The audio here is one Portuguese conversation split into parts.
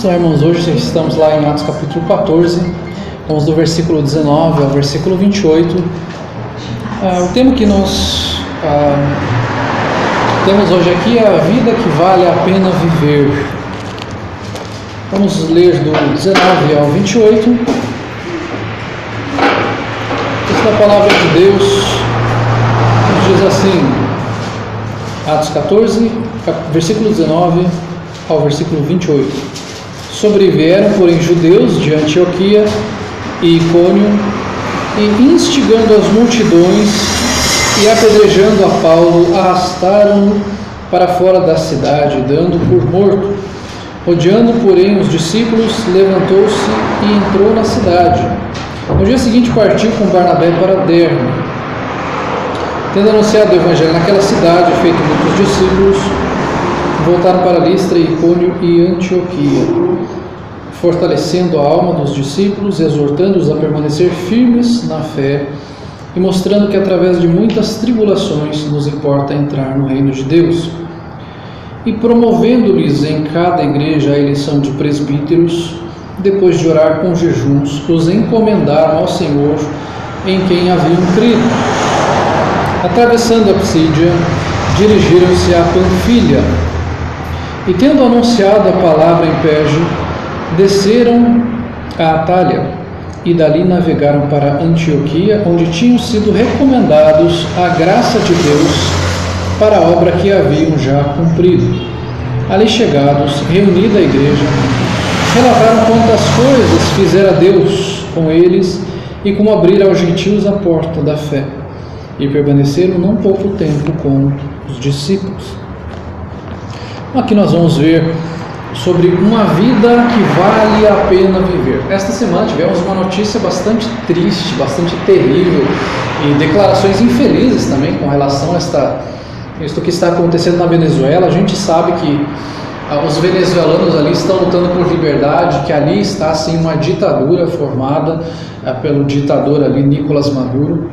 Vamos lá, irmãos, hoje estamos lá em Atos capítulo 14, vamos do versículo 19 ao versículo 28. O tema que nós temos hoje aqui é a vida que vale a pena viver. Vamos ler do 19 ao 28. Esta é a palavra de Deus, que diz assim, Atos 14, versículo 19 ao versículo 28. Sobrevieram, porém, judeus de Antioquia e Icônio, e instigando as multidões e apedrejando a Paulo, arrastaram-no para fora da cidade, dando por morto. Odiando, porém, os discípulos, levantou-se e entrou na cidade. No dia seguinte partiu com Barnabé para Derbe. Tendo anunciado o evangelho naquela cidade, feito muitos discípulos, voltaram para Listra, Icônio e Antioquia, fortalecendo a alma dos discípulos, exortando-os a permanecer firmes na fé e mostrando que através de muitas tribulações nos importa entrar no reino de Deus. E promovendo-lhes em cada igreja a eleição de presbíteros, depois de orar com jejuns, os encomendaram ao Senhor em quem haviam crido. Atravessando a Psídia, dirigiram-se a Panfilha, e tendo anunciado a palavra em Perge, desceram a Atália, e dali navegaram para Antioquia, onde tinham sido recomendados à graça de Deus para a obra que haviam já cumprido. Ali chegados, reunida a igreja, relataram quantas coisas fizera Deus com eles e como abrir aos gentios a porta da fé, e permaneceram não pouco tempo com os discípulos. Aqui nós vamos ver sobre uma vida que vale a pena viver. Esta semana tivemos uma notícia bastante triste, bastante terrível, e declarações infelizes também com relação a isto que está acontecendo na Venezuela. A gente sabe que os venezuelanos ali estão lutando por liberdade, que ali está assim uma ditadura formada pelo ditador ali Nicolás Maduro,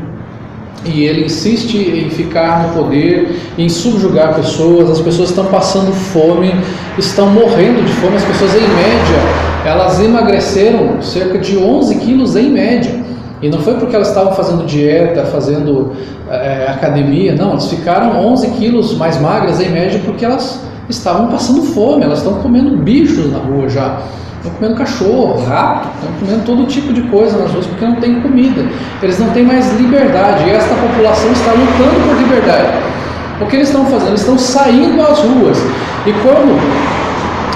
e ele insiste em ficar no poder, em subjugar pessoas. As pessoas estão passando fome, estão morrendo de fome. As pessoas, em média, elas emagreceram cerca de 11 quilos em média, e não foi porque elas estavam fazendo dieta, fazendo academia, não, elas ficaram 11 quilos mais magras em média porque elas estavam passando fome. Elas estão comendo bichos na rua já, estão comendo cachorro, rato, estão comendo todo tipo de coisa nas ruas porque não tem comida. Eles não têm mais liberdade, e esta população está lutando por liberdade. O que eles estão fazendo? Eles estão saindo às ruas, e quando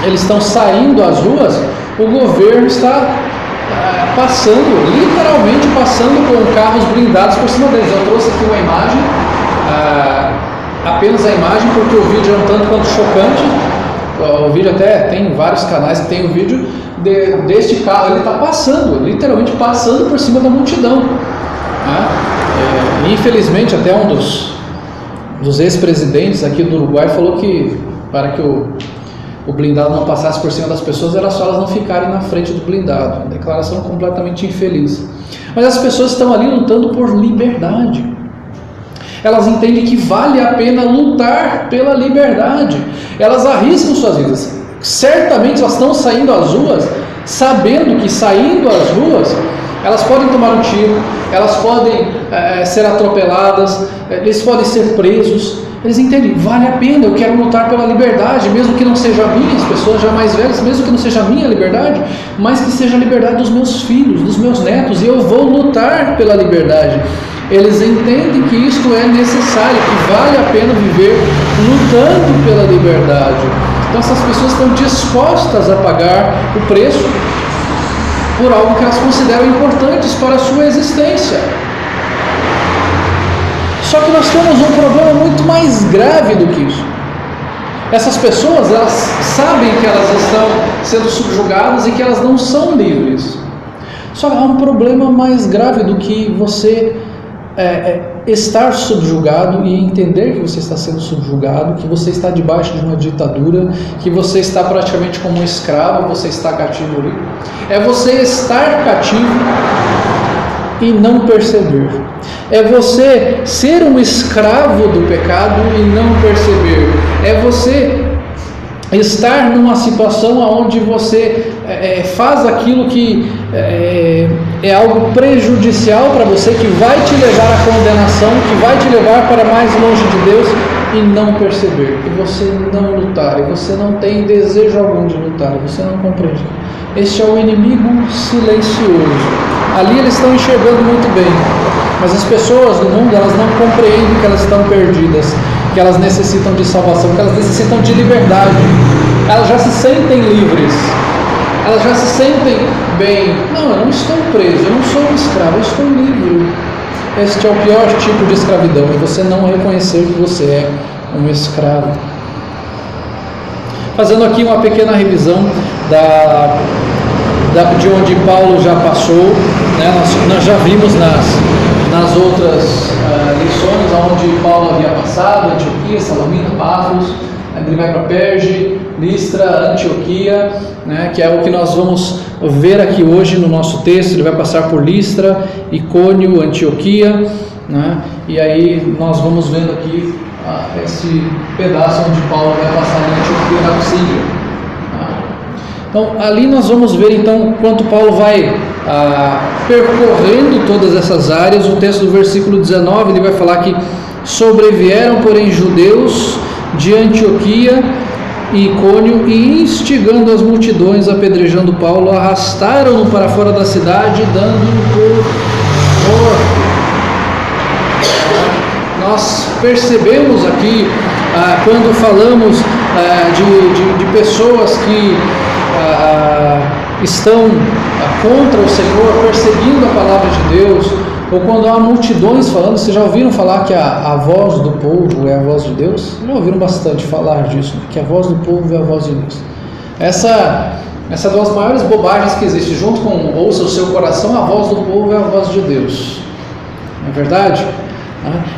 eles estão saindo às ruas, o governo está literalmente passando com carros blindados por cima deles. Eu trouxe aqui uma imagem, apenas a imagem, porque o vídeo é um tanto quanto chocante. O vídeo até tem vários canais que tem o vídeo deste carro. Ele está passando, literalmente passando por cima da multidão. Infelizmente, até um dos ex-presidentes aqui do Uruguai falou que para que o blindado não passasse por cima das pessoas, era só elas não ficarem na frente do blindado. Uma declaração completamente infeliz. Mas as pessoas estão ali lutando por liberdade. Elas entendem que vale a pena lutar pela liberdade. Elas arriscam suas vidas. Certamente elas estão saindo às ruas, sabendo que saindo às ruas, elas podem tomar um tiro, elas podem ser atropeladas, eles podem ser presos. Eles entendem, vale a pena, eu quero lutar pela liberdade, mesmo que não seja a minha, as pessoas já mais velhas, mesmo que não seja a minha liberdade, mas que seja a liberdade dos meus filhos, dos meus netos, e eu vou lutar pela liberdade. Eles entendem que isto é necessário, que vale a pena viver lutando pela liberdade. Então essas pessoas estão dispostas a pagar o preço por algo que elas consideram importantes para a sua existência. Só que nós temos um problema muito mais grave do que isso. Essas pessoas, elas sabem que elas estão sendo subjugadas e que elas não são livres. Só que há um problema mais grave do que você estar subjugado e entender que você está sendo subjugado, que você está debaixo de uma ditadura, que você está praticamente como um escravo, você está cativo ali. É você estar cativo e não perceber. É você ser um escravo do pecado e não perceber. É você estar numa situação onde você faz aquilo que é algo prejudicial para você, que vai te levar à condenação, que vai te levar para mais longe de Deus, e não perceber, e você não lutar, e você não tem desejo algum de lutar, e você não compreende. Este é o inimigo silencioso. Ali eles estão enxergando muito bem, mas as pessoas do mundo, elas não compreendem que elas estão perdidas, que elas necessitam de salvação, que elas necessitam de liberdade. Elas já se sentem livres, elas já se sentem bem. Não, eu não estou preso, eu não sou um escravo, eu estou livre. Este é o pior tipo de escravidão, e você não reconhecer que você é um escravo. Fazendo aqui uma pequena revisão de onde Paulo já passou, né? Nós já vimos nas outras lições onde Paulo havia passado: Antioquia, Salamina, Pafos. Ele vai para Perge, Listra, Antioquia, né, que é o que nós vamos ver aqui hoje no nosso texto. Ele vai passar por Listra, Icônio, Antioquia, né, e aí nós vamos vendo aqui esse pedaço onde Paulo vai passar em Antioquia, na Síria. Então ali nós vamos ver então quanto Paulo vai percorrendo todas essas áreas. O texto do versículo 19, ele vai falar que sobrevieram, porém, judeus de Antioquia e Icônio, e instigando as multidões, apedrejando Paulo, arrastaram-no para fora da cidade, dando-o por morto. Nós percebemos aqui, quando falamos de pessoas que estão contra o Senhor, perseguindo a palavra de Deus, ou quando há multidões falando. Vocês já ouviram falar que a voz do povo é a voz de Deus? Já ouviram bastante falar disso, que a voz do povo é a voz de Deus. Essa é uma das maiores bobagens que existe. Junto com ouça o seu coração, a voz do povo é a voz de Deus. Não é verdade?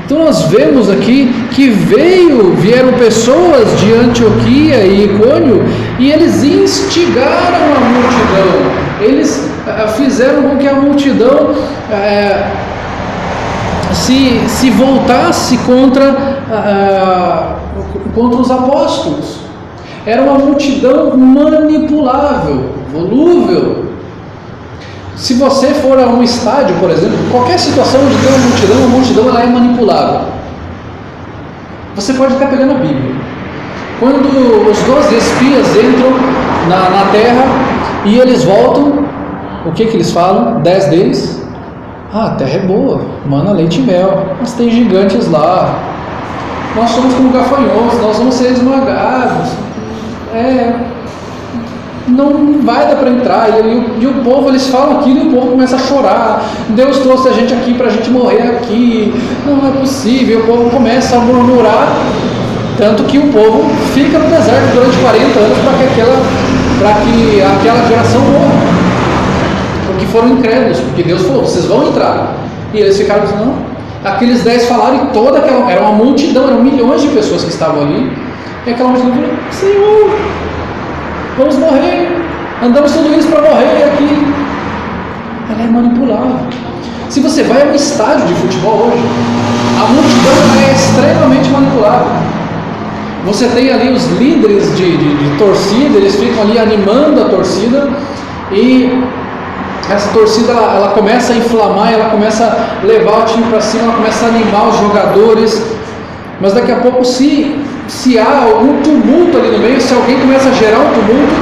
Então nós vemos aqui que vieram pessoas de Antioquia e Icônio, e eles instigaram a multidão. Eles fizeram com que a multidão se voltasse contra os apóstolos. Era uma multidão manipulável, volúvel. Se você for a um estádio, por exemplo, qualquer situação onde tem uma multidão ela é manipulável. Você pode estar pegando a Bíblia. Quando os 12 espias entram na terra e eles voltam, o que eles falam? 10 deles: a terra é boa, mana leite e mel, mas tem gigantes lá, nós somos como gafanhotos, nós vamos ser esmagados, não vai dar para entrar. E o povo, eles falam aquilo, e o povo começa a chorar: Deus trouxe a gente aqui para a gente morrer aqui, não é possível. O povo começa a murmurar, tanto que o povo fica no deserto durante 40 anos para que aquela geração morra, porque foram incrédulos, porque Deus falou: vocês vão entrar. E eles ficaram dizendo: não. Aqueles 10 falaram, e toda aquela, era uma multidão, eram milhões de pessoas que estavam ali, e aquela multidão falou: Senhor, vamos morrer, andamos tudo isso para morrer aqui. Ela é manipulável. Se você vai a um estádio de futebol hoje, a multidão é extremamente manipulável. Você tem ali os líderes de torcida, eles ficam ali animando a torcida, e essa torcida ela começa a inflamar, ela começa a levar o time para cima, ela começa a animar os jogadores. Mas daqui a pouco, se há algum tumulto ali no meio, se alguém começa a gerar um tumulto,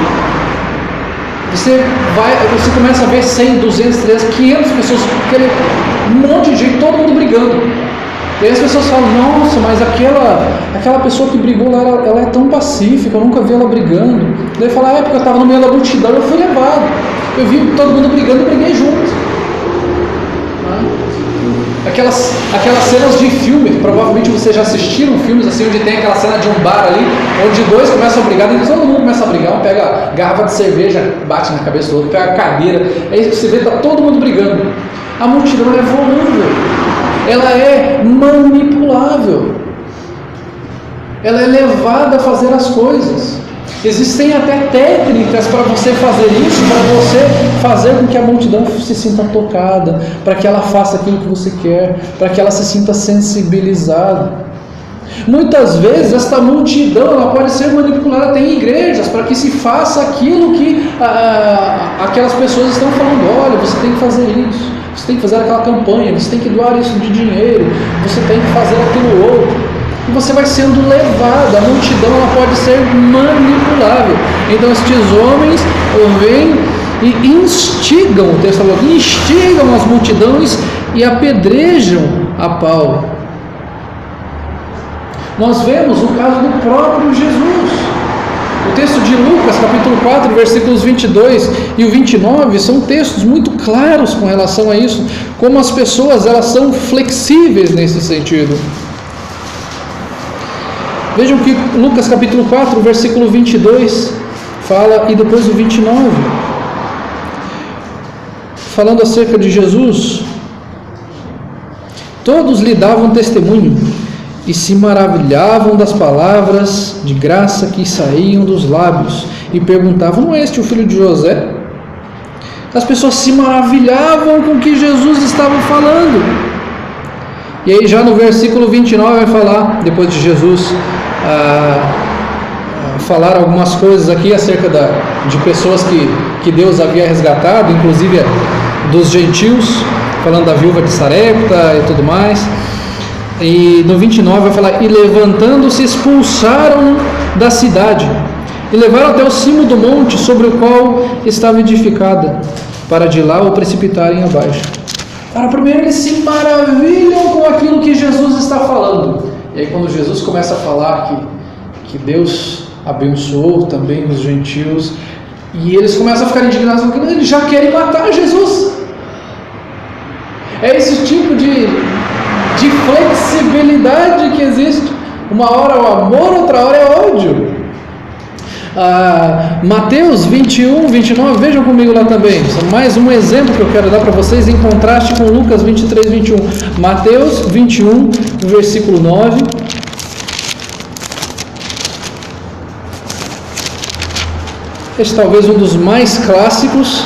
você começa a ver 100, 200, 300, 500 pessoas, um monte de gente, todo mundo brigando. E aí as pessoas falam: nossa, mas aquela pessoa que brigou lá, ela é tão pacífica, eu nunca vi ela brigando. Daí fala: porque eu estava no meio da multidão, eu fui levado, eu vi todo mundo brigando e briguei junto. Aquelas cenas de filme, provavelmente vocês já assistiram filmes assim, onde tem aquela cena de um bar ali, onde dois começam a brigar, e todo mundo começa a brigar, um pega a garrafa de cerveja, bate na cabeça do outro, pega a cadeira, aí você vê que está todo mundo brigando. A multidão é volúvel, ela é manipulável, ela é levada a fazer as coisas. Existem até técnicas para você fazer isso, para você fazer com que a multidão se sinta tocada, para que ela faça aquilo que você quer, para que ela se sinta sensibilizada. Muitas vezes esta multidão ela pode ser manipulada até em igrejas para que se faça aquilo que aquelas pessoas estão falando. Olha, você tem que fazer isso, você tem que fazer aquela campanha, você tem que doar isso de dinheiro, você tem que fazer aquilo outro. E você vai sendo levado, a multidão ela pode ser manipulável. Então estes homens vêm e instigam, o texto falou, instigam as multidões e apedrejam a Paulo. Nós vemos o caso do próprio Jesus. O texto de Lucas, capítulo 4, versículos 22 e o 29, são textos muito claros com relação a isso, como as pessoas elas são flexíveis nesse sentido. Vejam que Lucas capítulo 4, versículo 22 fala, e depois o 29, falando acerca de Jesus, todos lhe davam testemunho e se maravilhavam das palavras de graça que saíam dos lábios e perguntavam, não é este o filho de José? As pessoas se maravilhavam com o que Jesus estava falando. E aí já no versículo 29 vai falar, depois de Jesus falar algumas coisas aqui acerca de pessoas que Deus havia resgatado, inclusive dos gentios, falando da viúva de Sarepta e tudo mais. E no 29 vai falar, e levantando-se expulsaram da cidade e levaram até o cimo do monte sobre o qual estava edificada, para de lá o precipitarem abaixo. Para primeiro eles se maravilham com aquilo que Jesus está falando. E aí quando Jesus começa a falar que Deus abençoou também os gentios, e eles começam a ficar indignados, porque eles já querem matar Jesus. É esse tipo de flexibilidade que existe. Uma hora é o amor, outra hora é ódio. Mateus 21, 29, vejam comigo lá também. Mais um exemplo que eu quero dar para vocês em contraste com Lucas 23, 21. Mateus 21, versículo 9. Este talvez um dos mais clássicos.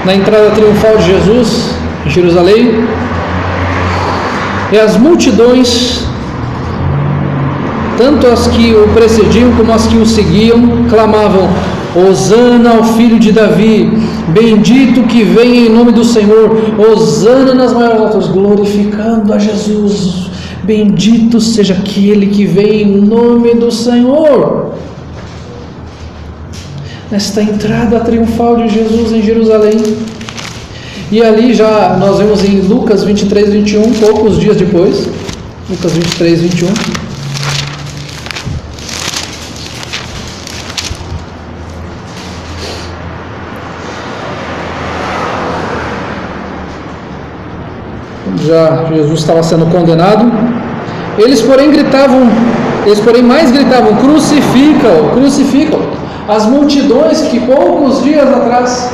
Na entrada triunfal de Jesus em Jerusalém. E as multidões, tanto as que o precediam como as que o seguiam, clamavam, Hosana ao filho de Davi, bendito que vem em nome do Senhor, Hosana nas maiores alturas, glorificando a Jesus, bendito seja aquele que vem em nome do Senhor. Nesta entrada triunfal de Jesus em Jerusalém. E ali já nós vemos em Lucas 23, 21, poucos dias depois, Lucas 23, 21. Já Jesus estava sendo condenado. Eles porém mais gritavam, crucifica-o, crucifica-o. As multidões que poucos dias atrás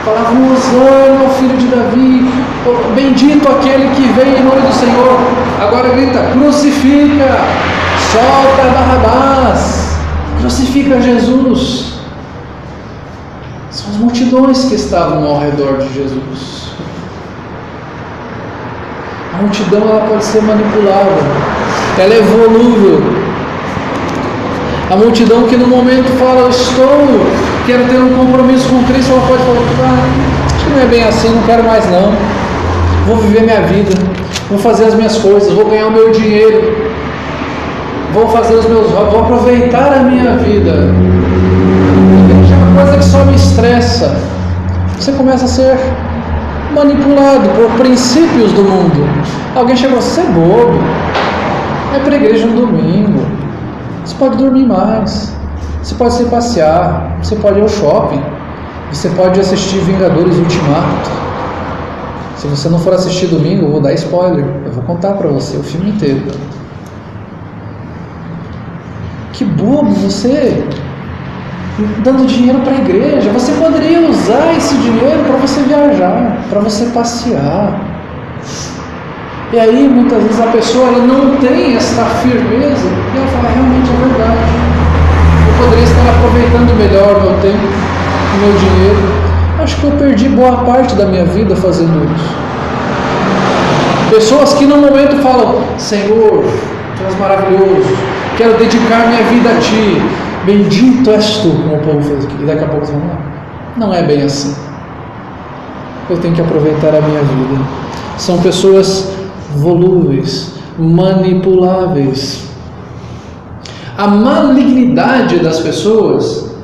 falavam, Hosana ao filho de Davi, bendito aquele que vem em nome do Senhor, agora grita, crucifica, solta Barrabás, crucifica Jesus. São as multidões que estavam ao redor de Jesus. A multidão ela pode ser manipulada, ela é volúvel. A multidão que no momento fala, quero ter um compromisso com Cristo, ela pode falar, acho que não é bem assim, não quero mais não, vou viver minha vida, vou fazer as minhas coisas, vou ganhar o meu dinheiro, vou fazer os meus hobbies, vou aproveitar a minha vida. É uma coisa que só me estressa. Você começa a ser manipulado por princípios do mundo. Alguém chegou, você é bobo, é para a igreja no domingo, você pode dormir mais, você pode ir passear, você pode ir ao shopping, você pode assistir Vingadores Ultimato. Se você não for assistir domingo, eu vou dar spoiler, eu vou contar para você o filme inteiro. Que bobo você, dando dinheiro para a igreja. Você poderia usar esse dinheiro para você viajar, para você passear. E aí muitas vezes a pessoa ela não tem essa firmeza e ela fala, realmente é verdade, eu poderia estar aproveitando melhor o meu tempo, o meu dinheiro. Acho que eu perdi boa parte da minha vida fazendo isso. Pessoas que no momento falam: Senhor, Tu és maravilhoso, quero dedicar minha vida a Ti, bendito és Tu, como o povo fez aqui. E daqui a pouco eles vão: não é bem assim, eu tenho que aproveitar a minha vida. São pessoas volúveis, manipuláveis. A malignidade das pessoas,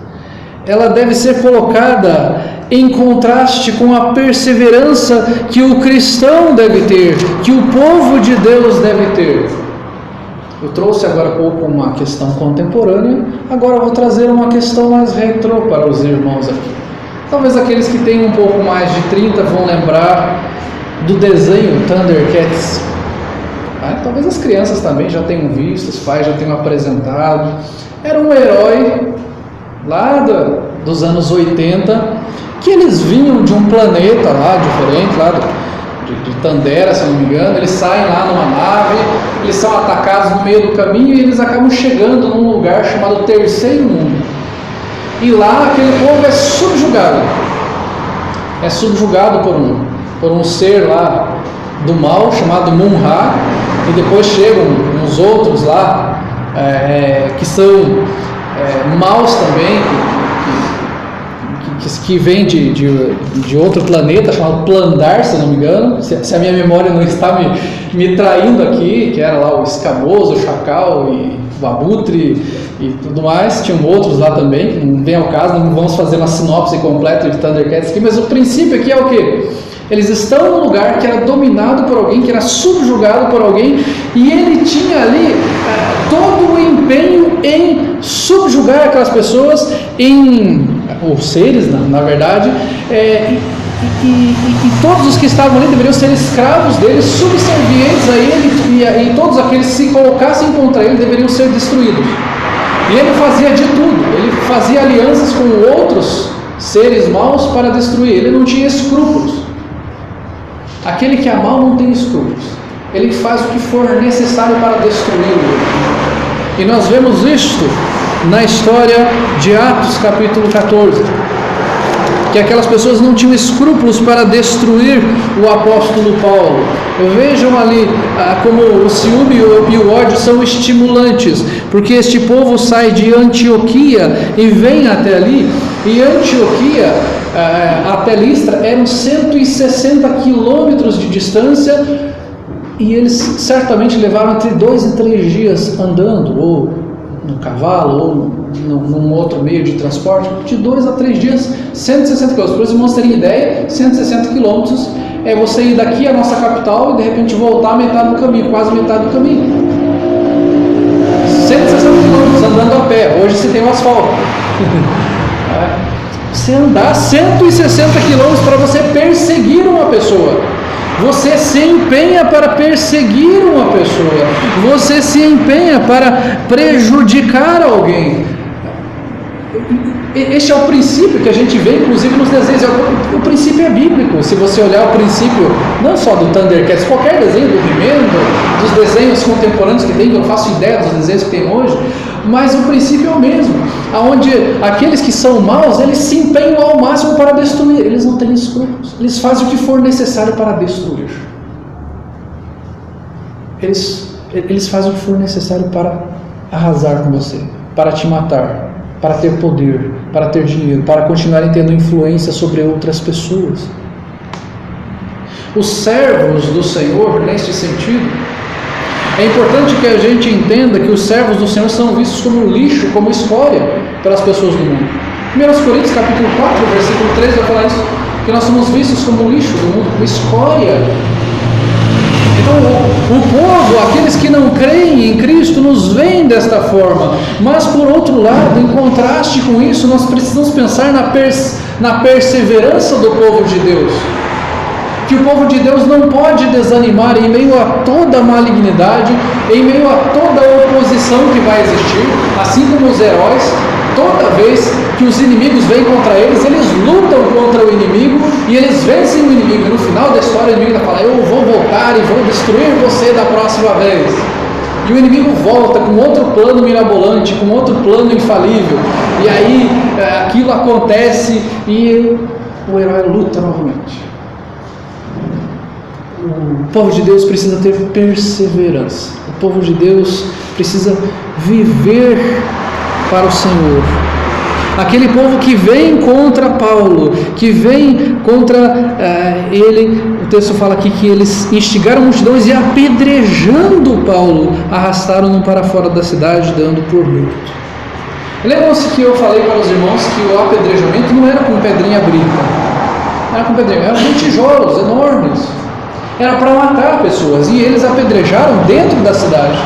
ela deve ser colocada em contraste com a perseverança que o cristão deve ter, que o povo de Deus deve ter. Eu trouxe agora há pouco uma questão contemporânea, agora eu vou trazer uma questão mais retrô para os irmãos aqui. Talvez aqueles que têm um pouco mais de 30 vão lembrar do desenho Thundercats. Talvez as crianças também já tenham visto, os pais já tenham apresentado. Era um herói lá dos anos 80, que eles vinham de um planeta lá diferente, lá de Tandera, se eu não me engano. Eles saem lá numa nave, eles são atacados no meio do caminho e eles acabam chegando num lugar chamado Terceiro Mundo. E lá aquele povo é subjugado por um ser lá do mal chamado Mun-Ra, e depois chegam uns outros lá que são maus também, que vem de outro planeta chamado Plandar, se não me engano, se a minha memória não está me traindo aqui, que era lá o escamoso, o chacal e o abutre e tudo mais. Tinham outros lá também, que não vem ao caso, não vamos fazer uma sinopse completa de Thundercats aqui, mas o princípio aqui é o quê? Eles estão num lugar que era dominado por alguém, que era subjugado por alguém, e ele tinha ali todo o empenho em subjugar aquelas pessoas, os seres, na verdade, e todos os que estavam ali deveriam ser escravos dele, subservientes a ele, e todos aqueles que se colocassem contra ele deveriam ser destruídos. E ele fazia de tudo, ele fazia alianças com outros seres maus para destruir, ele não tinha escrúpulos. Aquele que é mau não tem escrúpulos, ele faz o que for necessário para destruí-lo. E nós vemos isto na história de Atos capítulo 14, que aquelas pessoas não tinham escrúpulos para destruir o apóstolo Paulo. Vejam ali como o ciúme e o ódio são estimulantes, porque este povo sai de Antioquia e vem até ali, e Antioquia até Listra eram 160 quilômetros de distância, e eles certamente levaram entre 2 e 3 dias andando, ou no cavalo, ou num outro meio de transporte, de 2 a 3 dias, 160 quilômetros. Para os irmãos terem ideia, 160 quilômetros é você ir daqui à nossa capital e de repente voltar metade do caminho, quase metade do caminho. 160 quilômetros andando a pé. Hoje você tem o asfalto. Você andar 160 quilômetros para você perseguir uma pessoa. Você se empenha para perseguir uma pessoa. Você se empenha para prejudicar alguém. Este é o princípio que a gente vê, inclusive, nos desenhos. O princípio é bíblico. Se você olhar o princípio, não só do Thundercats, qualquer desenho do He-Man, dos desenhos contemporâneos que tem, que eu não faço ideia dos desenhos que tem hoje, mas o princípio é o mesmo, onde aqueles que são maus, eles se empenham ao máximo para destruir. Eles não têm escrúpulos, eles fazem o que for necessário para destruir. Eles fazem o que for necessário para arrasar com você, para te matar, para ter poder, para ter dinheiro, para continuarem tendo influência sobre outras pessoas. Os servos do Senhor, neste sentido, é importante que a gente entenda que os servos do Senhor são vistos como lixo, como escória pelas pessoas do mundo. 1 Coríntios capítulo 4, versículo 13 vai falar isso, que nós somos vistos como lixo do mundo, como escória. Então o povo, aqueles que não creem em Cristo, nos veem desta forma. Mas por outro lado, em contraste com isso, nós precisamos pensar na perseverança do povo de Deus. Que o povo de Deus não pode desanimar em meio a toda a malignidade, em meio a toda a oposição que vai existir, assim como os heróis. Toda vez que os inimigos vêm contra eles, eles lutam contra o inimigo e eles vencem o inimigo. E no final da história, o inimigo vai falar: eu vou voltar e vou destruir você da próxima vez. E o inimigo volta com outro plano mirabolante, com outro plano infalível. E aí aquilo acontece e o herói luta novamente. o povo de Deus precisa ter perseverança. O povo de Deus precisa viver para o Senhor. Aquele povo que vem contra Paulo, que vem contra ele, o texto fala aqui que eles instigaram multidões e, apedrejando Paulo, arrastaram-no para fora da cidade, dando por morto. Lembram-se que eu falei para os irmãos que o apedrejamento não era com pedrinha brita, era com pedrinha, era com tijolos enormes, era para matar pessoas, e eles apedrejaram dentro da cidade.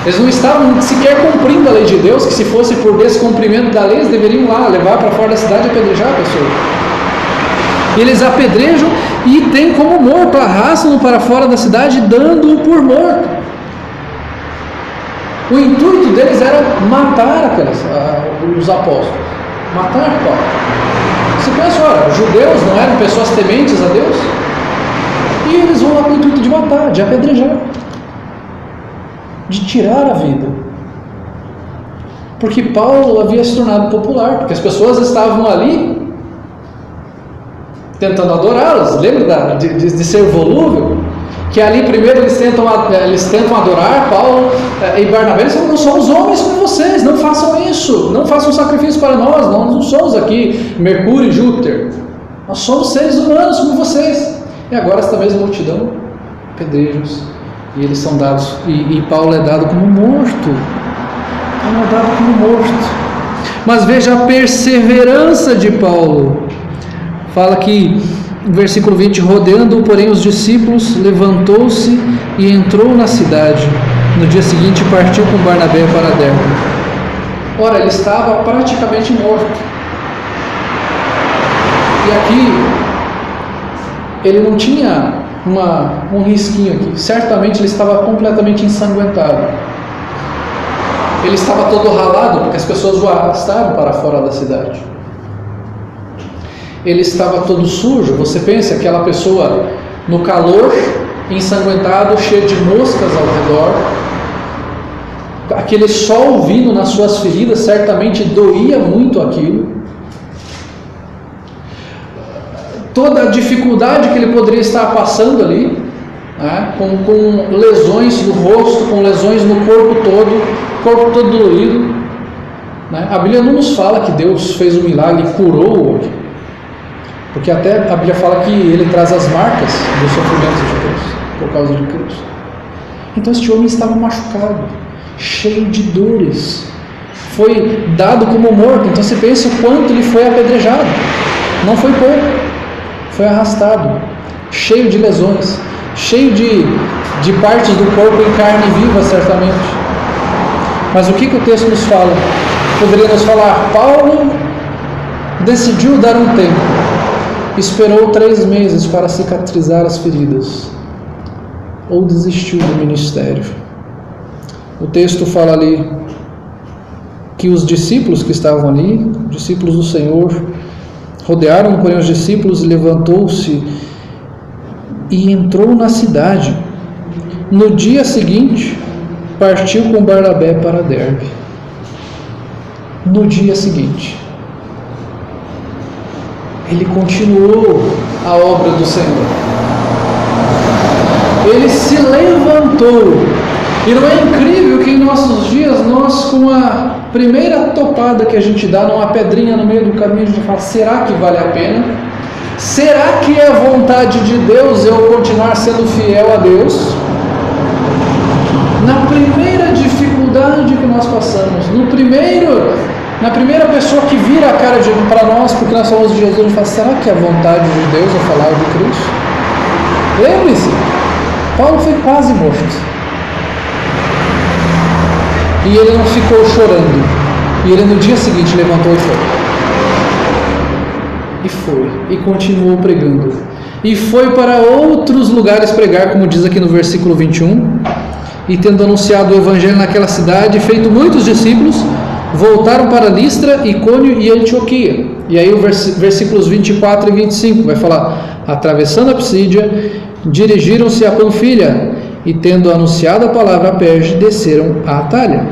Eles não estavam sequer cumprindo a lei de Deus, que se fosse por descumprimento da lei, eles deveriam lá levar para fora da cidade e apedrejar a pessoa. Eles apedrejam e tem como morto, arrastam-no para fora da cidade, dando-o por morto. O intuito deles era matar os apóstolos, matar Paulo. Você pensa, olha, os judeus não eram pessoas tementes a Deus? E eles vão lá com o intuito de matar, de apedrejar, de tirar a vida. Porque Paulo havia se tornado popular, porque as pessoas estavam ali tentando adorá-los. Lembra de ser volúvel? Que ali primeiro eles tentam adorar Paulo e Barnabé. Eles falam: não somos homens como vocês, não façam isso, não façam sacrifício para nós, nós não somos aqui Mercúrio e Júpiter, nós somos seres humanos como vocês. E agora esta mesma multidão, apedrejos, e eles são dados, e Paulo é dado como morto. Paulo é dado como morto. Mas veja a perseverança de Paulo. Fala que, no versículo 20, rodeando, porém, os discípulos, levantou-se e entrou na cidade. No dia seguinte partiu com Barnabé para Derbe. Ora, ele estava praticamente morto. E aqui, ele não tinha um risquinho aqui. Certamente ele estava completamente ensanguentado. Ele estava todo ralado, porque as pessoas o arrastaram para fora da cidade. Ele estava todo sujo. Você pensa, aquela pessoa no calor, ensanguentado, cheio de moscas ao redor, aquele sol vindo nas suas feridas, certamente doía muito aquilo. Toda a dificuldade que ele poderia estar passando ali, né, com lesões no rosto, com lesões no corpo todo dolorido, né? A Bíblia não nos fala que Deus fez um milagre e curou, porque até a Bíblia fala que ele traz as marcas do sofrimento de Cristo, por causa de Cristo. Então este homem estava machucado, cheio de dores, foi dado como morto. Então você pensa o quanto ele foi apedrejado. Não foi pouco, foi arrastado, cheio de lesões, cheio de partes do corpo em carne viva, certamente. Mas o que o texto nos fala? Poderia nos falar: Paulo decidiu dar um tempo, esperou 3 meses para cicatrizar as feridas, ou desistiu do ministério. O texto fala ali que os discípulos que estavam ali, discípulos do Senhor, rodearam, porém, os discípulos, e levantou-se e entrou na cidade. No dia seguinte, partiu com Barnabé para Derbe. No dia seguinte, ele continuou a obra do Senhor. Ele se levantou. E não é incrível que em nossos dias, nós, com a primeira topada que a gente dá numa pedrinha no meio do caminho, a gente fala: será que vale a pena? Será que é vontade de Deus eu continuar sendo fiel a Deus? Na primeira dificuldade que nós passamos, na primeira pessoa que vira a cara para nós, porque nós falamos de Jesus, a gente fala: será que é vontade de Deus eu falar de Cristo? Lembre-se, Paulo foi quase morto. E ele não ficou chorando. E ele no dia seguinte levantou e foi. E foi. E continuou pregando. E foi para outros lugares pregar, como diz aqui no versículo 21. E tendo anunciado o evangelho naquela cidade, feito muitos discípulos, voltaram para Listra, Icônio e Antioquia. E aí o versículos 24 e 25 vai falar: atravessando a Psídia, dirigiram-se a Panfilha, e tendo anunciado a palavra a Perge, desceram a Atália.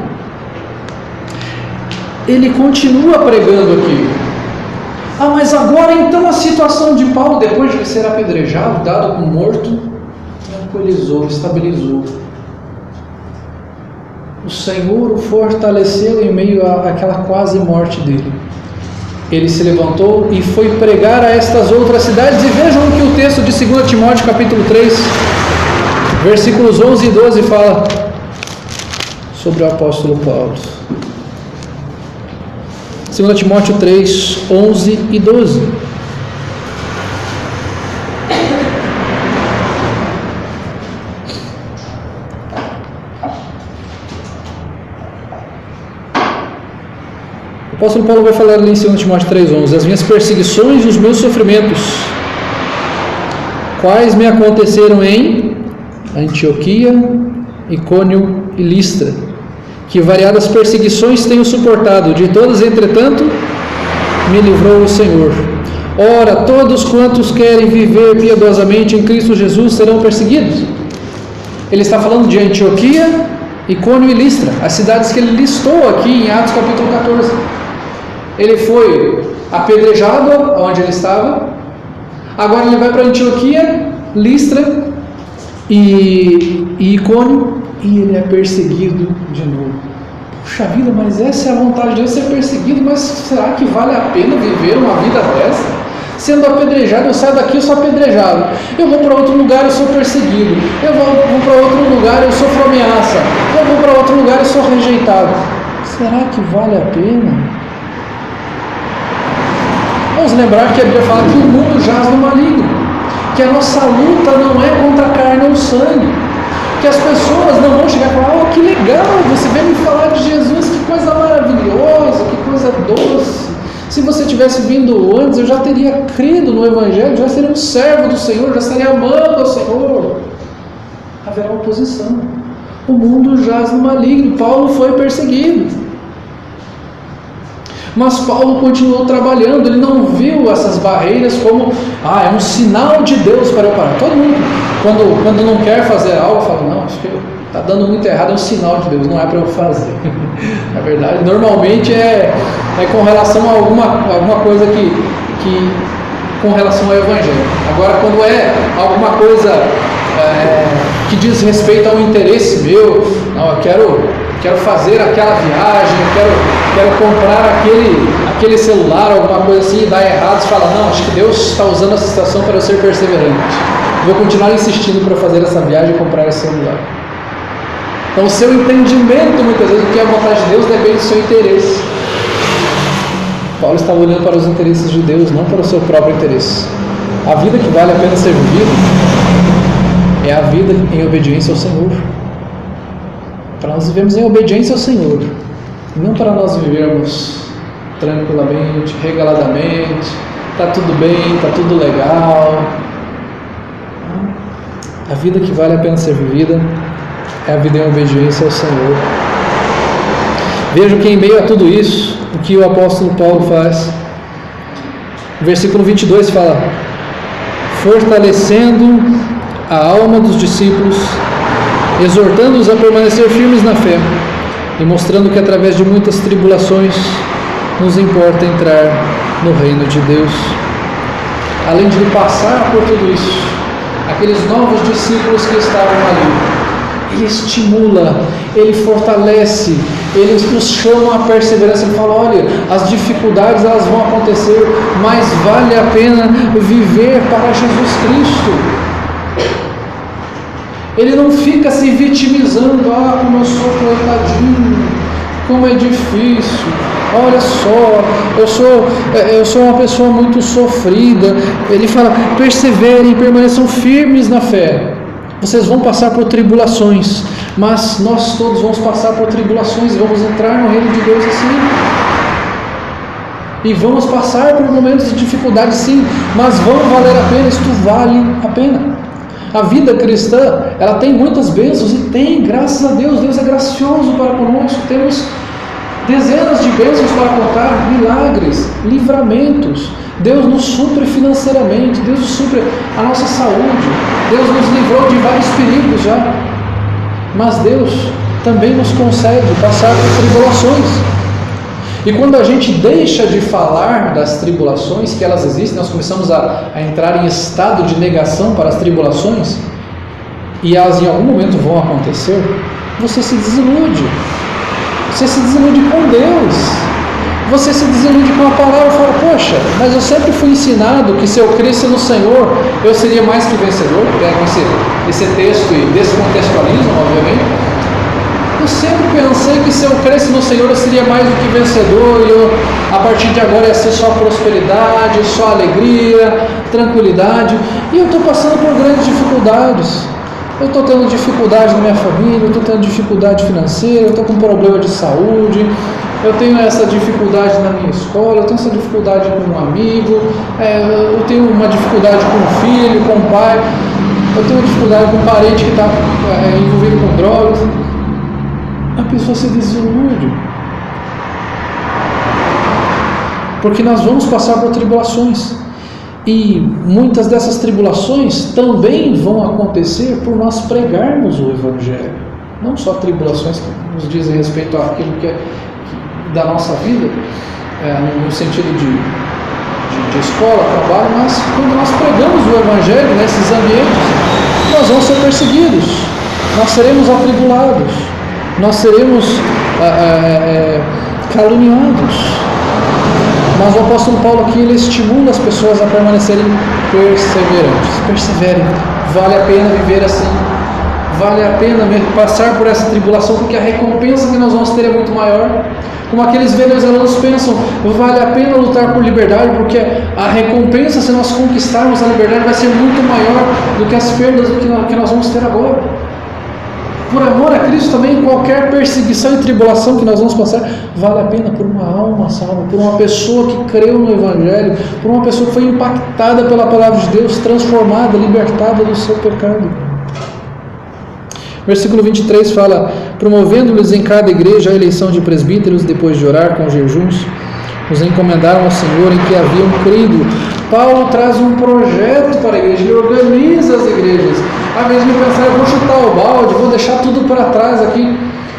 Ele continua pregando aqui. Mas agora então a situação de Paulo, depois de ser apedrejado, dado como morto, tranquilizou, estabilizou. O Senhor o fortaleceu em meio àquela quase morte dele. Ele se levantou e foi pregar a estas outras cidades. E vejam o que o texto de 2 Timóteo capítulo 3, versículos 11 e 12 fala sobre o apóstolo Paulo. 2 Timóteo 3, 11 e 12. O apóstolo Paulo vai falar ali em 2 Timóteo 3,11: as minhas perseguições e os meus sofrimentos, quais me aconteceram em Antioquia, Icônio e Listra, que variadas perseguições tenho suportado, de todas, entretanto, me livrou o Senhor. Ora, todos quantos querem viver piedosamente em Cristo Jesus serão perseguidos. Ele está falando de Antioquia, Icônio e Listra, as cidades que ele listou aqui em Atos capítulo 14. Ele foi apedrejado onde ele estava. Agora ele vai para Antioquia, Listra e Icônio, e ele é perseguido de novo. Puxa vida, mas essa é a vontade de Deus, ser perseguido. Mas será que vale a pena viver uma vida dessa? Sendo apedrejado, eu saio daqui, eu sou apedrejado. Eu vou para outro lugar, eu sou perseguido. Eu vou para outro lugar, eu sofro ameaça. Eu vou para outro lugar, eu sou rejeitado. Será que vale a pena? Vamos lembrar que a Bíblia fala que o mundo jaz no maligno, que a nossa luta não é contra a carne ou sangue, que as pessoas não vão chegar e falar: que legal, você veio me falar de Jesus, que coisa maravilhosa, que coisa doce. Se você tivesse vindo antes, eu já teria crido no Evangelho, já seria um servo do Senhor, já estaria amando ao Senhor. Haverá oposição. O mundo jaz no maligno. Paulo foi perseguido, mas Paulo continuou trabalhando. Ele não viu essas barreiras como é um sinal de Deus para eu parar. Todo mundo, quando não quer fazer algo, fala: não, acho que está dando muito errado, é um sinal de Deus, não é para eu fazer. Na verdade, normalmente é com relação a alguma coisa que com relação ao Evangelho. Agora, quando é alguma coisa que diz respeito ao interesse meu, não, eu quero fazer aquela viagem, eu quero comprar aquele celular, alguma coisa assim, e dá errado, você fala: não, acho que Deus está usando essa situação para eu ser perseverante, vou continuar insistindo para fazer essa viagem e comprar esse celular. Então o seu entendimento, muitas vezes, do que é a vontade de Deus depende do seu interesse. Paulo estava olhando para os interesses de Deus, não para o seu próprio interesse. A vida que vale a pena ser vivida é a vida em obediência ao Senhor. Para nós vivemos em obediência ao Senhor, não para nós vivermos tranquilamente, regaladamente, está tudo bem, está tudo legal. A vida que vale a pena ser vivida é a vida em obediência ao Senhor. Vejam que em meio a tudo isso, o que o apóstolo Paulo faz. O versículo 22 fala: fortalecendo a alma dos discípulos, exortando-os a permanecer firmes na fé, e mostrando que através de muitas tribulações nos importa entrar no reino de Deus. Além de passar por tudo isso, aqueles novos discípulos que estavam ali, ele estimula, ele fortalece, ele nos chama a perseverança. Ele fala: olha, as dificuldades elas vão acontecer, mas vale a pena viver para Jesus Cristo. Ele não fica se vitimizando: como eu sou coitadinho, como é difícil, olha só, eu sou uma pessoa muito sofrida. Ele fala: perseverem, permaneçam firmes na fé. Vocês vão passar por tribulações, mas nós todos vamos passar por tribulações e vamos entrar no reino de Deus assim. E vamos passar por momentos de dificuldade, sim, mas vão valer a pena, isto vale a pena. A vida cristã, ela tem muitas bênçãos, e tem, graças a Deus. Deus é gracioso para conosco. Temos dezenas de bênçãos para contar, milagres, livramentos. Deus nos supre financeiramente, Deus nos supre a nossa saúde, Deus nos livrou de vários perigos já. Mas Deus também nos concede passar por tribulações. E quando a gente deixa de falar das tribulações, que elas existem, nós começamos a entrar em estado de negação para as tribulações, e elas em algum momento vão acontecer, você se desilude. Você se desilude com Deus. Você se desilude com a palavra e fala, poxa, mas eu sempre fui ensinado que se eu cresce no Senhor, eu seria mais que vencedor. Pega esse texto e descontextualizam, obviamente. Eu sempre pensei que se eu cresce no Senhor, eu seria mais do que vencedor, e a partir de agora ia ser só prosperidade, só alegria, tranquilidade, e eu estou passando por grandes dificuldades. Eu estou tendo dificuldade na minha família, eu estou tendo dificuldade financeira, eu estou com problema de saúde, eu tenho essa dificuldade na minha escola, eu tenho essa dificuldade com um amigo, eu tenho uma dificuldade com um filho, com um pai, eu tenho uma dificuldade com um parente que está envolvido com drogas. A pessoa se desilude, porque nós vamos passar por tribulações, e muitas dessas tribulações também vão acontecer por nós pregarmos o Evangelho. Não só tribulações que nos dizem respeito àquilo que é da nossa vida, no sentido de escola, trabalho, mas quando nós pregamos o Evangelho nesses ambientes, nós vamos ser perseguidos, nós seremos atribulados, nós seremos caluniados. Mas o apóstolo Paulo aqui, ele estimula as pessoas a permanecerem perseverantes. Perseverem, vale a pena viver assim, vale a pena passar por essa tribulação, porque a recompensa que nós vamos ter é muito maior. Como aqueles venezuelanos pensam, vale a pena lutar por liberdade, porque a recompensa, se nós conquistarmos a liberdade, vai ser muito maior do que as perdas que nós vamos ter agora. Por amor a Cristo também, qualquer perseguição e tribulação que nós vamos passar, vale a pena por uma alma salva, por uma pessoa que creu no Evangelho, por uma pessoa que foi impactada pela palavra de Deus, transformada, libertada do seu pecado. Versículo 23 fala, promovendo-lhes em cada igreja a eleição de presbíteros, depois de orar com jejuns, os encomendaram ao Senhor em que haviam crido. Paulo traz um projeto para a igreja, ele organiza as igrejas. Ao invés de pensar, eu vou chutar o balde, vou deixar tudo para trás aqui,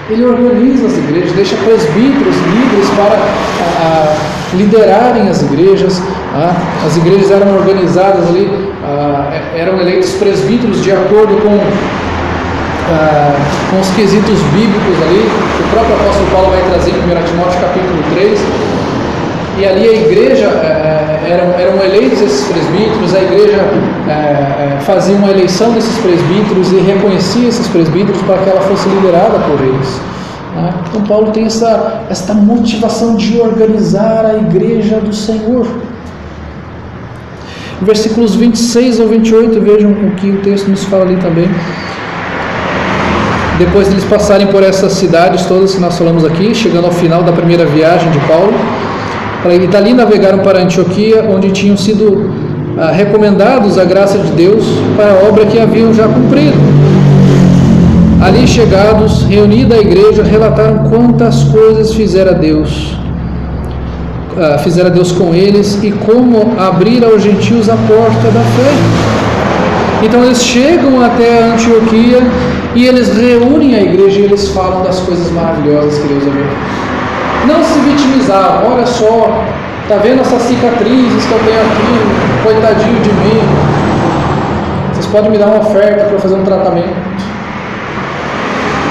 ele organiza as igrejas, deixa presbíteros, líderes para liderarem as igrejas. As igrejas eram organizadas ali, eram eleitos presbíteros de acordo com os quesitos bíblicos ali. O próprio apóstolo Paulo vai trazer em 1 Timóteo capítulo 3. E ali a igreja, eram eleitos esses presbíteros, a igreja fazia uma eleição desses presbíteros e reconhecia esses presbíteros para que ela fosse liderada por eles. Então Paulo tem esta motivação de organizar a igreja do Senhor. Versículos 26 ao 28, vejam o que o texto nos fala ali também. Depois de eles passarem por essas cidades todas que nós falamos aqui, chegando ao final da primeira viagem de Paulo, e dali navegaram para Antioquia, onde tinham sido recomendados a graça de Deus para a obra que haviam já cumprido. Ali chegados, reunida a igreja, relataram quantas coisas fizera Deus com eles e como abrir aos gentios a porta da fé. Então eles chegam até a Antioquia e eles reúnem a igreja e eles falam das coisas maravilhosas que Deus havia. Não se vitimizar, olha só, está vendo essas cicatrizes que eu tenho aqui, coitadinho de mim, vocês podem me dar uma oferta para fazer um tratamento,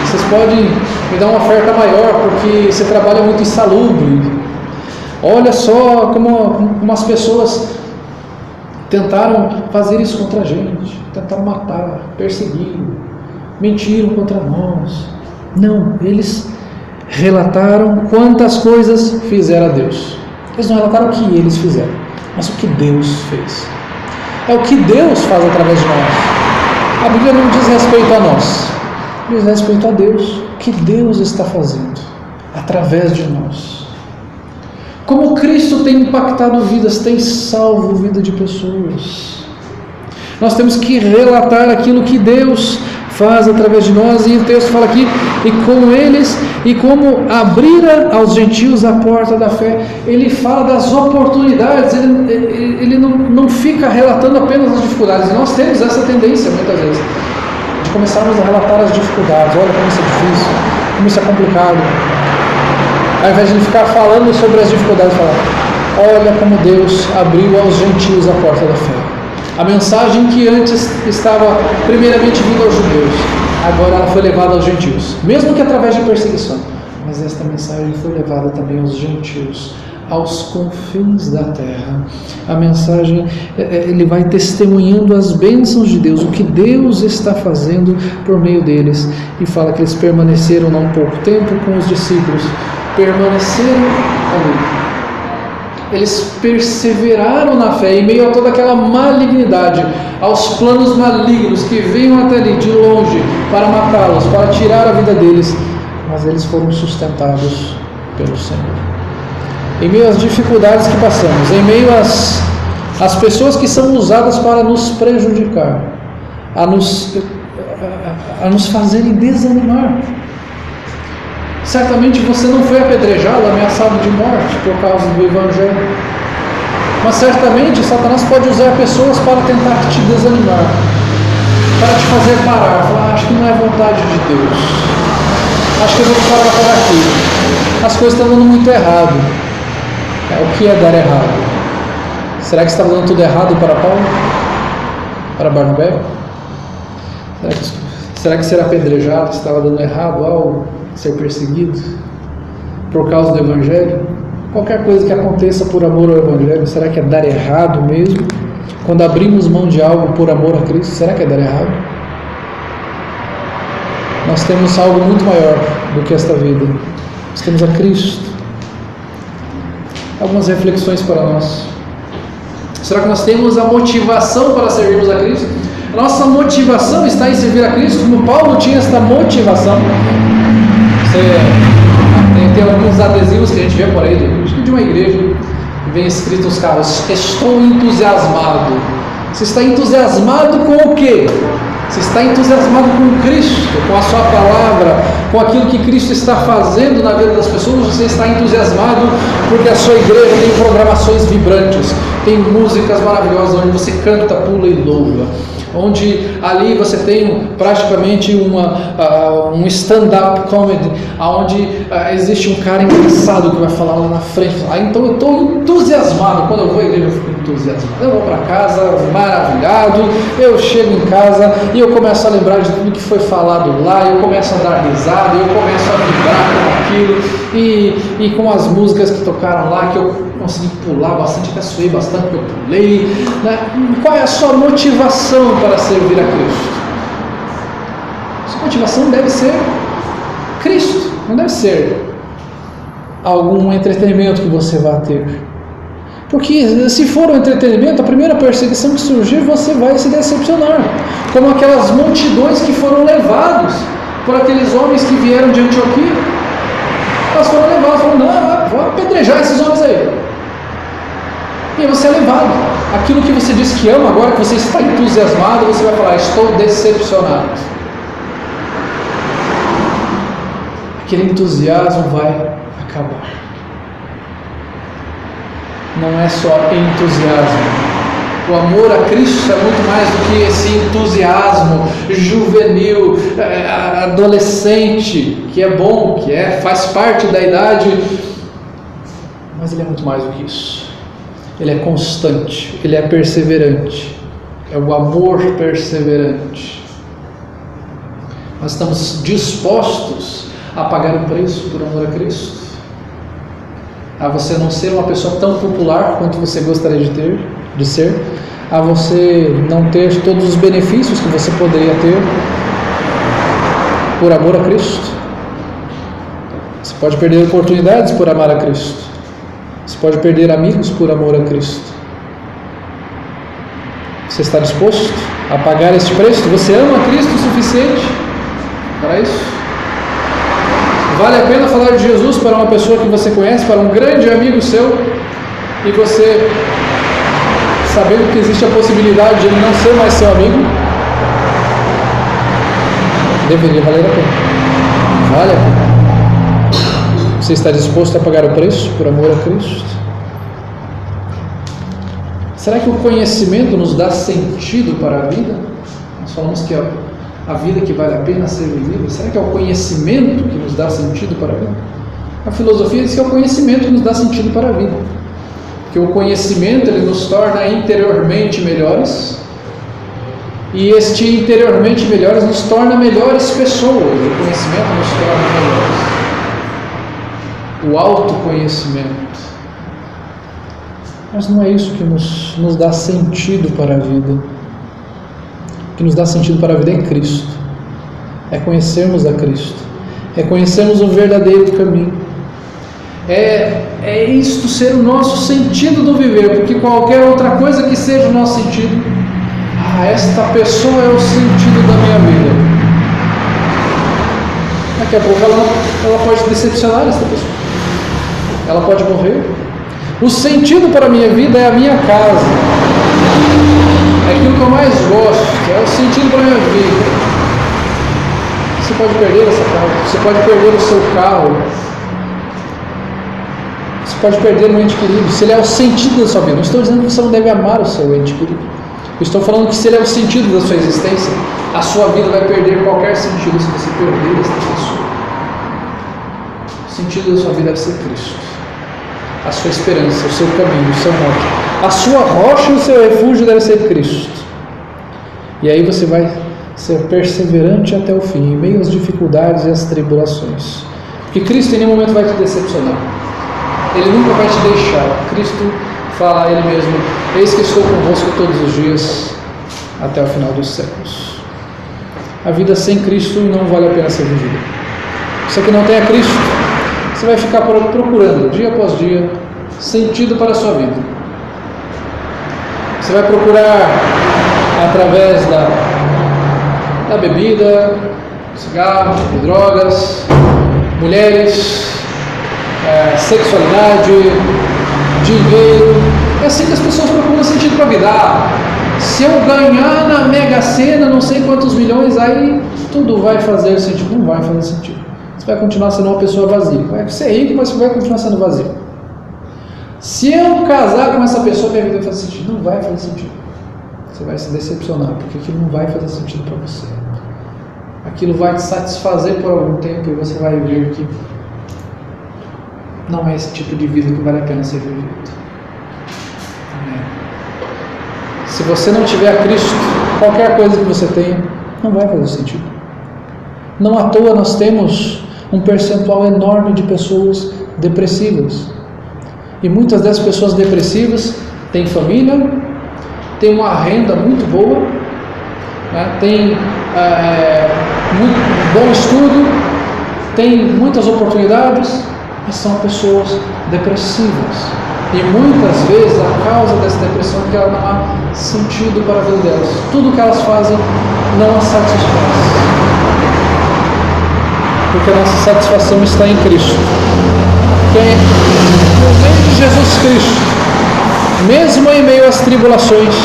vocês podem me dar uma oferta maior porque você trabalha muito insalubre, olha só como as pessoas tentaram fazer isso contra a gente, tentaram matar, perseguir, mentiram contra nós. Não, eles relataram quantas coisas fizeram a Deus. Eles não relataram o que eles fizeram, mas o que Deus fez. É o que Deus faz através de nós. A Bíblia não diz respeito a nós, diz respeito a Deus. O que Deus está fazendo através de nós. Como Cristo tem impactado vidas, tem salvo vida de pessoas. Nós temos que relatar aquilo que Deus faz através de nós, e o texto fala aqui, e com eles, e como abrira aos gentios a porta da fé. Ele fala das oportunidades, ele não fica relatando apenas as dificuldades. Nós temos essa tendência muitas vezes, de começarmos a relatar as dificuldades. Olha como isso é difícil, como isso é complicado. Ao invés de ele ficar falando sobre as dificuldades, falar: olha como Deus abriu aos gentios a porta da fé. A mensagem que antes estava primeiramente vindo aos judeus, agora ela foi levada aos gentios, mesmo que através de perseguição. Mas esta mensagem foi levada também aos gentios, aos confins da terra. A mensagem, ele vai testemunhando as bênçãos de Deus, o que Deus está fazendo por meio deles. E fala que eles permaneceram não pouco tempo com os discípulos, permaneceram ali. Eles perseveraram na fé em meio a toda aquela malignidade, aos planos malignos que vinham até ali de longe para matá-los, para tirar a vida deles, mas eles foram sustentados pelo Senhor. Em meio às dificuldades que passamos, em meio às pessoas que são usadas para nos prejudicar, a nos fazerem desanimar. Certamente você não foi apedrejado, ameaçado de morte por causa do Evangelho. Mas certamente Satanás pode usar pessoas para tentar te desanimar, para te fazer parar, falar: acho que não é vontade de Deus, acho que eu vou parar por aqui, as coisas estão dando muito errado. O que é dar errado? Será que estava dando tudo errado para Paulo? Para Barnabé? Será que ser apedrejado estava dando errado ao ser perseguido por causa do Evangelho? Qualquer coisa que aconteça por amor ao Evangelho, será que é dar errado mesmo? Quando abrimos mão de algo por amor a Cristo, será que é dar errado? Nós temos algo muito maior do que esta vida. Nós temos a Cristo. Algumas reflexões para nós. Será que nós temos a motivação para servirmos a Cristo? A nossa motivação está em servir a Cristo, como Paulo tinha esta motivação. Tem alguns adesivos que a gente vê por aí, acho que de uma igreja, que vem escrito os caras: estou entusiasmado. Você está entusiasmado com o quê? Você está entusiasmado com Cristo, com a sua palavra, com aquilo que Cristo está fazendo na vida das pessoas. Você está entusiasmado porque a sua igreja tem programações vibrantes, tem músicas maravilhosas onde você canta, pula e louva, onde ali você tem praticamente um stand-up comedy, onde existe um cara engraçado que vai falar lá na frente. Então eu estou entusiasmado. Quando eu vou à igreja eu fico entusiasmado. Eu vou para casa maravilhado, eu chego em casa e eu começo a lembrar de tudo que foi falado lá, eu começo a dar risada, eu começo a vibrar com aquilo, e com as músicas que tocaram lá, que eu consegui pular bastante, até suei bastante porque eu pulei, né? Qual é a sua motivação para servir a Cristo? Sua motivação deve ser Cristo, não deve ser algum entretenimento que você vai ter. Porque se for um entretenimento, a primeira perseguição que surgir, você vai se decepcionar. Como aquelas multidões que foram levados por aqueles homens que vieram de Antioquia. Elas foram levadas, falaram: não, vou apedrejar esses homens aí. E aí você é levado. Aquilo que você disse que ama, agora que você está entusiasmado, você vai falar: estou decepcionado. Aquele entusiasmo vai acabar. Não é só entusiasmo. O amor a Cristo é muito mais do que esse entusiasmo juvenil, adolescente, que é bom, faz parte da idade, mas ele é muito mais do que isso. Ele é constante, ele é perseverante, é o amor perseverante. Nós estamos dispostos a pagar o preço por amor a Cristo, a você não ser uma pessoa tão popular quanto você gostaria de ser, a você não ter todos os benefícios que você poderia ter por amor a Cristo. Você pode perder oportunidades por amar a Cristo. Você pode perder amigos por amor a Cristo. Você está disposto a pagar este preço? Você ama a Cristo o suficiente para isso? Vale a pena falar de Jesus para uma pessoa que você conhece, para um grande amigo seu, e você, sabendo que existe a possibilidade de ele não ser mais seu amigo? Deveria valer a pena. Vale a pena. Você está disposto a pagar o preço por amor a Cristo? Será que o conhecimento nos dá sentido para a vida? Nós falamos que a vida que vale a pena ser vivida. Será que é o conhecimento que nos dá sentido para a vida? A filosofia diz que é o conhecimento que nos dá sentido para a vida. Que o conhecimento ele nos torna interiormente melhores, e este interiormente melhores nos torna melhores pessoas. O conhecimento nos torna melhores. O autoconhecimento. Mas não é isso que nos dá sentido para a vida. O que nos dá sentido para a vida é Cristo. É conhecermos a Cristo. É conhecermos o verdadeiro caminho. É isto ser o nosso sentido do viver, porque qualquer outra coisa que seja o nosso sentido, esta pessoa é o sentido da minha vida. Daqui a pouco ela pode decepcionar esta pessoa. Ela pode morrer. O sentido para a minha vida é a minha casa. É aquilo que eu mais gosto. É o sentido para a minha vida. Você pode perder essa casa. Você pode perder o seu carro. Você pode perder um ente querido. Se ele é o sentido da sua vida. Não estou dizendo que você não deve amar o seu ente querido. Eu estou falando que se ele é o sentido da sua existência, a sua vida vai perder qualquer sentido se você perder esta pessoa. O sentido da sua vida deve ser Cristo. A sua esperança, o seu caminho, o seu norte. A sua rocha e o seu refúgio deve ser Cristo. E aí você vai ser perseverante até o fim, em meio às dificuldades e às tribulações. Porque Cristo em nenhum momento vai te decepcionar. Ele nunca vai te deixar. Cristo fala a Ele mesmo: eis que estou convosco todos os dias, até o final dos séculos. A vida sem Cristo não vale a pena ser vivida. Você que não tem a Cristo, você vai ficar procurando, dia após dia, sentido para a sua vida. Você vai procurar através da bebida, cigarro, de drogas, mulheres, sexualidade, dinheiro. É assim que as pessoas procuram sentido para a vida. Se eu ganhar na Mega Sena não sei quantos milhões, aí tudo vai fazer sentido. Não vai fazer sentido. Você vai continuar sendo uma pessoa vazia. Vai ser rico, mas você vai continuar sendo vazio. Se eu casar com essa pessoa, minha vida vai fazer sentido. Não vai fazer sentido. Você vai se decepcionar, porque aquilo não vai fazer sentido para você. Aquilo vai te satisfazer por algum tempo e você vai ver que não é esse tipo de vida que vale a pena ser vivido. Se você não tiver a Cristo, qualquer coisa que você tenha não vai fazer sentido. Não à toa nós temos um percentual enorme de pessoas depressivas. E muitas dessas pessoas depressivas têm família, têm uma renda muito boa, né? Têm muito bom estudo, têm muitas oportunidades, mas são pessoas depressivas. E muitas vezes a causa dessa depressão é que ela não há sentido para a vida delas. Tudo que elas fazem não as satisfaz. Porque a nossa satisfação está em Cristo. Porque no meio de Jesus Cristo, mesmo em meio às tribulações,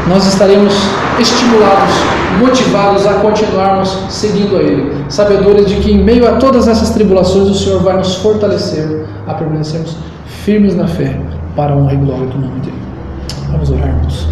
nós estaremos estimulados, motivados a continuarmos seguindo a Ele, sabedores de que em meio a todas essas tribulações o Senhor vai nos fortalecer a permanecermos firmes na fé, para a honra e glória do nome dEle. Vamos orar, irmãos.